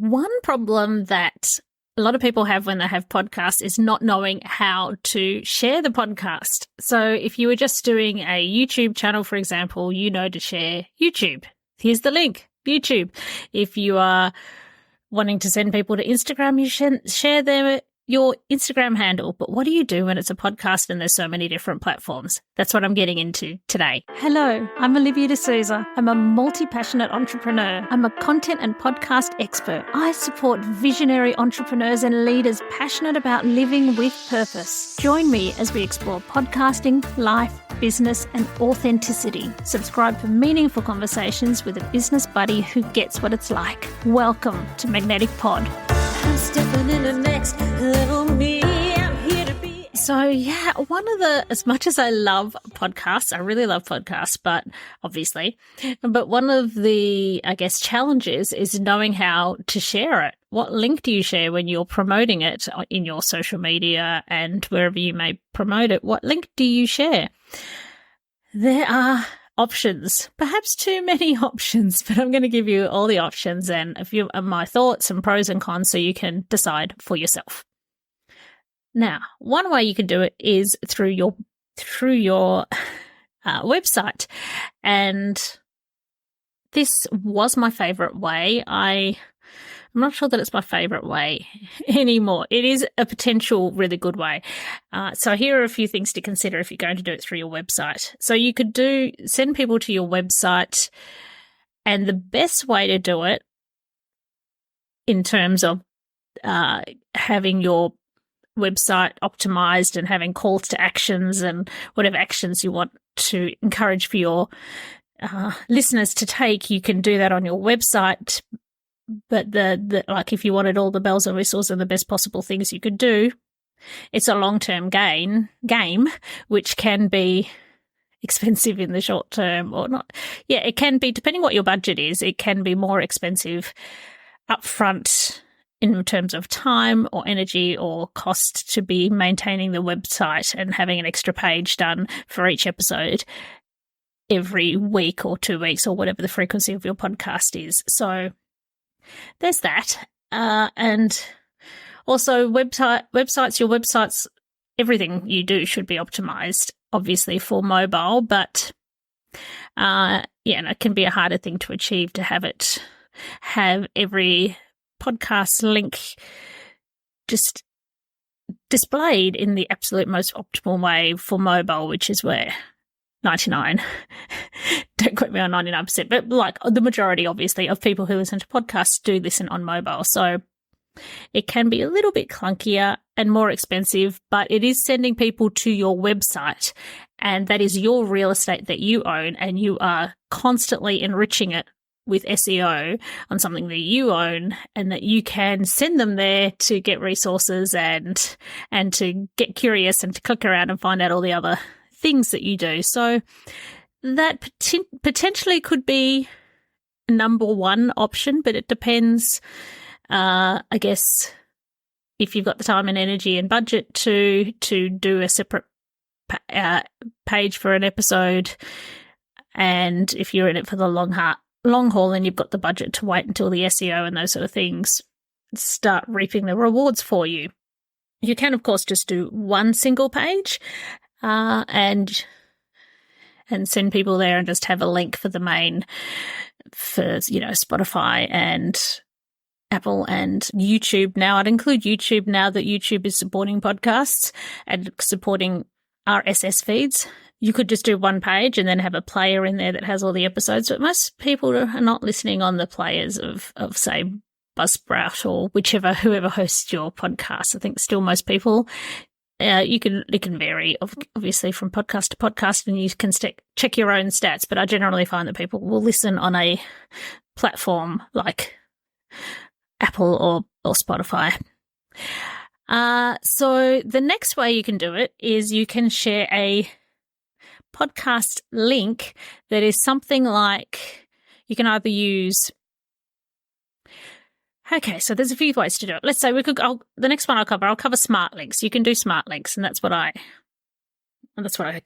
One problem that a lot of people have when they have podcasts is not knowing how to share the podcast. So if you were just doing a YouTube channel, for example, you know to share YouTube. Here's the link, YouTube. If you are wanting to send people to Instagram, you share your Instagram handle. But what do you do when it's a podcast and there's so many different platforms? That's what I'm getting into today. Hello, I'm Olivia D'Souza. I'm a multi-passionate entrepreneur. I'm a content and podcast expert. I support visionary entrepreneurs and leaders passionate about living with purpose. Join me as we explore podcasting, life, business, and authenticity. Subscribe for meaningful conversations with a business buddy who gets what it's like. Welcome to Magnetic Pod. I'm stepping in the next little me. I'm here to be. So yeah, as much as I love podcasts, I really love podcasts, but one of the, I guess, challenges is knowing how to share it. What link do you share when you're promoting it in your social media and wherever you may promote it? What link do you share? There are options, perhaps too many options, but I'm going to give you all the options and a few of my thoughts and pros and cons so you can decide for yourself. Now, one way you can do it is through your website, and this was my favorite way. I'm not sure that it's my favorite way anymore. It is a potential really good way. So here are a few things to consider if you're going to do it through your website. So you could send people to your website, and the best way to do it in terms of having your website optimized and having calls to actions and whatever actions you want to encourage for your listeners to take, you can do that on your website. But like if you wanted all the bells and whistles and the best possible things you could do, it's a long-term game, which can be expensive in the short term or not. Yeah, it can be, depending what your budget is, it can be more expensive upfront in terms of time or energy or cost to be maintaining the website and having an extra page done for each episode every week or 2 weeks or whatever the frequency of your podcast is. So there's that. And also your websites, everything you do should be optimized, obviously, for mobile, but it can be a harder thing to achieve to have every podcast link just displayed in the absolute most optimal way for mobile, which is where 99, don't quote me on 99%, but like the majority, obviously, of people who listen to podcasts do listen on mobile. So it can be a little bit clunkier and more expensive, but it is sending people to your website, and that is your real estate that you own, and you are constantly enriching it with SEO on something that you own, and that you can send them there to get resources and to get curious and to click around and find out all the other things that you do. So that potentially could be number one option, but it depends, I guess, if you've got the time and energy and budget to do a separate page for an episode, and if you're in it for the long haul and you've got the budget to wait until the SEO and those sort of things start reaping the rewards for you. You can, of course, just do one single page and send people there and just have a link for the main, for, Spotify and Apple and YouTube. Now, I'd include YouTube now that YouTube is supporting podcasts and supporting RSS feeds. You could just do one page and then have a player in there that has all the episodes, but most people are not listening on the players of say, Buzzsprout or whoever hosts your podcast. I think still most people, it can vary, obviously, from podcast to podcast, and you can check your own stats, but I generally find that people will listen on a platform like Apple or Spotify. So the next way you can do it is you can share a podcast link that is something like, you can either use, okay, so there's a few ways to do it. Let's say the next one I'll cover smart links. You can do smart links, and that's what I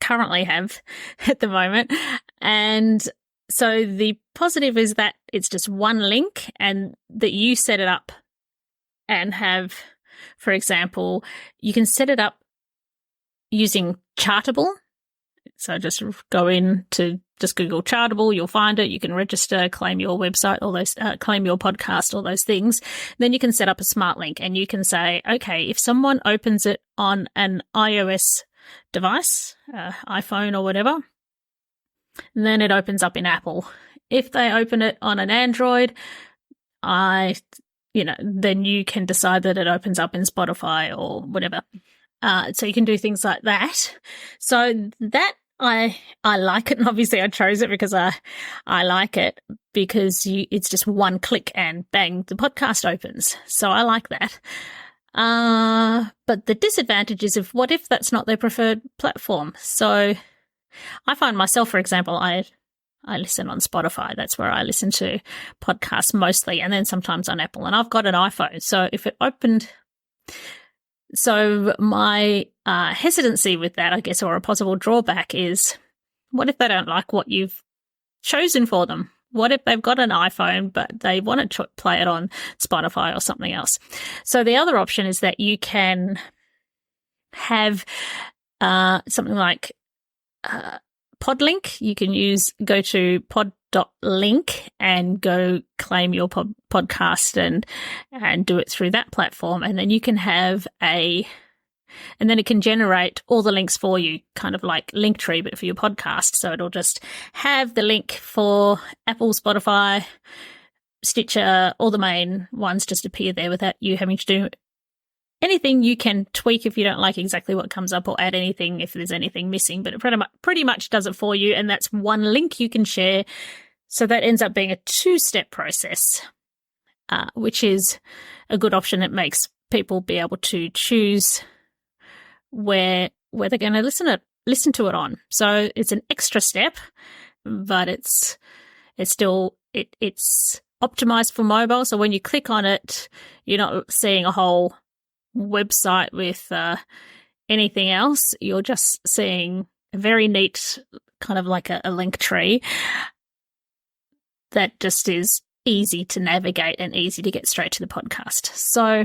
currently have at the moment. And So the positive is that it's just one link and that you set it up and have, for example, you can set it up using Chartable. So just go in to just Google Chartable, you'll find it. You can register, claim your website, all those, claim your podcast, all those things. Then you can set up a smart link and you can say, okay, if someone opens it on an iOS device, iPhone or whatever, then it opens up in Apple. If they open it on an Android, then you can decide that it opens up in Spotify or whatever. So you can do things like that. So that I like it, and obviously I chose it because I like it because it's just one click and bang, the podcast opens. So I like that. But the disadvantage is what if that's not their preferred platform? So I find myself, for example, I listen on Spotify. That's where I listen to podcasts mostly, and then sometimes on Apple. And I've got an iPhone. So if it opened... So my hesitancy with that, I guess, or a possible drawback is, what if they don't like what you've chosen for them? What if they've got an iPhone, but they want to play it on Spotify or something else? So the other option is that you can have something like Podlink. You can go to pod.link and go claim your podcast and do it through that platform. And then you can have and then it can generate all the links for you, kind of like Linktree, but for your podcast. So it'll just have the link for Apple, Spotify, Stitcher, all the main ones just appear there without you having to do anything. You can tweak if you don't like exactly what comes up, or add anything if there's anything missing, but it pretty much does it for you. And that's one link you can share. So that ends up being a 2-step process, which is a good option. It makes people be able to choose where they're going to listen to it on. So it's an extra step, but it's optimized for mobile. So when you click on it, you're not seeing a whole website with anything else. You're just seeing a very neat kind of like a link tree that just is easy to navigate and easy to get straight to the podcast. So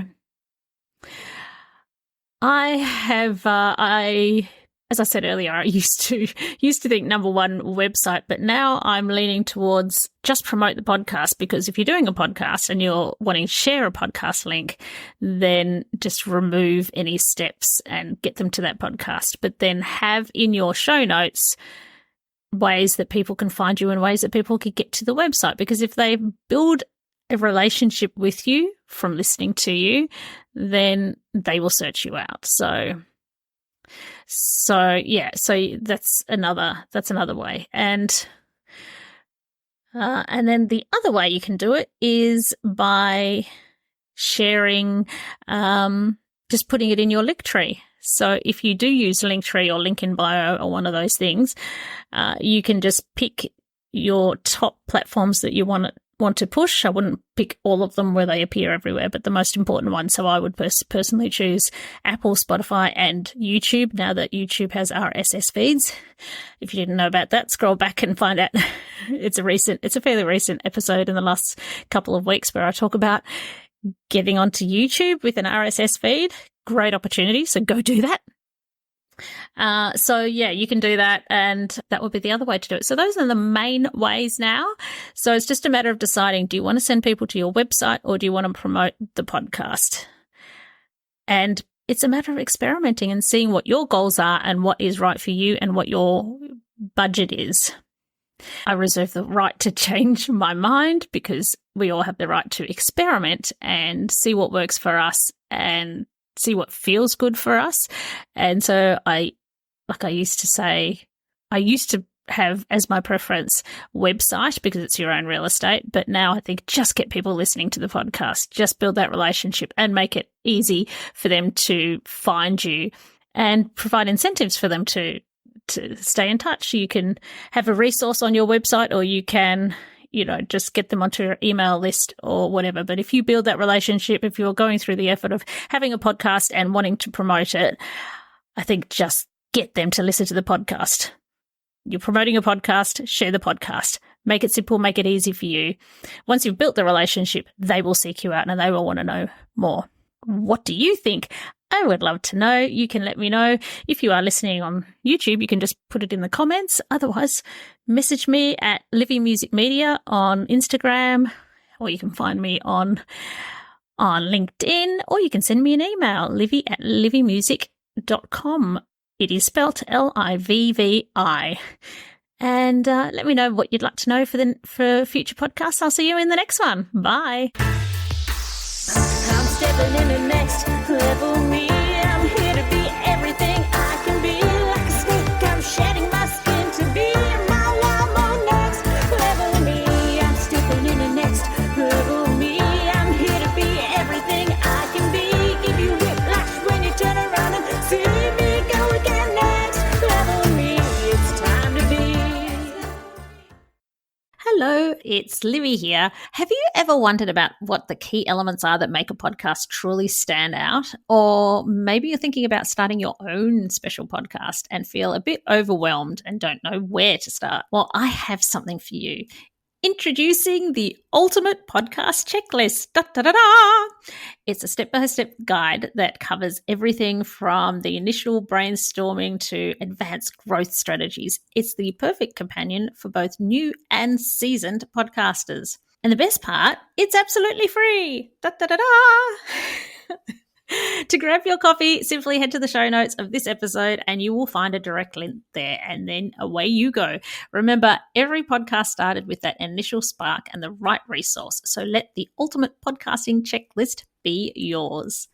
as I said earlier, I used to think number one, website, but now I'm leaning towards just promote the podcast, because if you're doing a podcast and you're wanting to share a podcast link, then just remove any steps and get them to that podcast, but then have in your show notes ways that people can find you and ways that people can get to the website. Because if they build a relationship with you from listening to you, then they will search you out. So that's another way. And then the other way you can do it is by sharing, just putting it in your Linktree. So if you do use Linktree or Link in Bio or one of those things, you can just pick your top platforms that you want to push. I wouldn't pick all of them where they appear everywhere, but the most important one. So I would personally choose Apple, Spotify, and YouTube, now that YouTube has RSS feeds. If you didn't know about that, scroll back and find out. It's a fairly recent episode in the last couple of weeks where I talk about getting onto YouTube with an RSS feed. Great opportunity. So go do that. You can do that, and that would be the other way to do it. So those are the main ways now. So it's just a matter of deciding, do you want to send people to your website or do you want to promote the podcast? And it's a matter of experimenting and seeing what your goals are and what is right for you and what your budget is. I reserve the right to change my mind, because we all have the right to experiment and see what works for us and see what feels good for us. And so I used to have as my preference website, because it's your own real estate. But now I think just get people listening to the podcast, just build that relationship and make it easy for them to find you and provide incentives for them to stay in touch. You can have a resource on your website, or you can, just get them onto your email list or whatever. But if you build that relationship, if you're going through the effort of having a podcast and wanting to promote it, I think just get them to listen to the podcast. You're promoting a podcast, share the podcast. Make it simple, make it easy for you. Once you've built the relationship, they will seek you out and they will want to know more. What do you think? I would love to know. You can let me know. If you are listening on YouTube, you can just put it in the comments. Otherwise, message me at Livy Music Media on Instagram, or you can find me on LinkedIn, or you can send me an email, livy@livymusic.com. It is spelt Livvi. And let me know what you'd like to know for future podcasts. I'll see you in the next one. Bye. I'm stepping in the next level me. I'm here to be everything I can be. Like a snake, I'm shedding my skin to be my wild next level me. I'm stepping in the next level me. I'm here to be everything I can be. Give you whiplash when you turn around and see me go again. Next level me. It's time to be. Hello, it's Livy here. Have you ever wondered about what the key elements are that make a podcast truly stand out? Or maybe you're thinking about starting your own special podcast and feel a bit overwhelmed and don't know where to start. Well, I have something for you. Introducing the Ultimate Podcast Checklist. Da, da, da, da. It's a step-by-step guide that covers everything from the initial brainstorming to advanced growth strategies. It's the perfect companion for both new and seasoned podcasters. And the best part, it's absolutely free. Da, da, da, da. To grab your copy, simply head to the show notes of this episode and you will find a direct link there, and then away you go. Remember, every podcast started with that initial spark and the right resource, so let the Ultimate Podcasting Checklist be yours.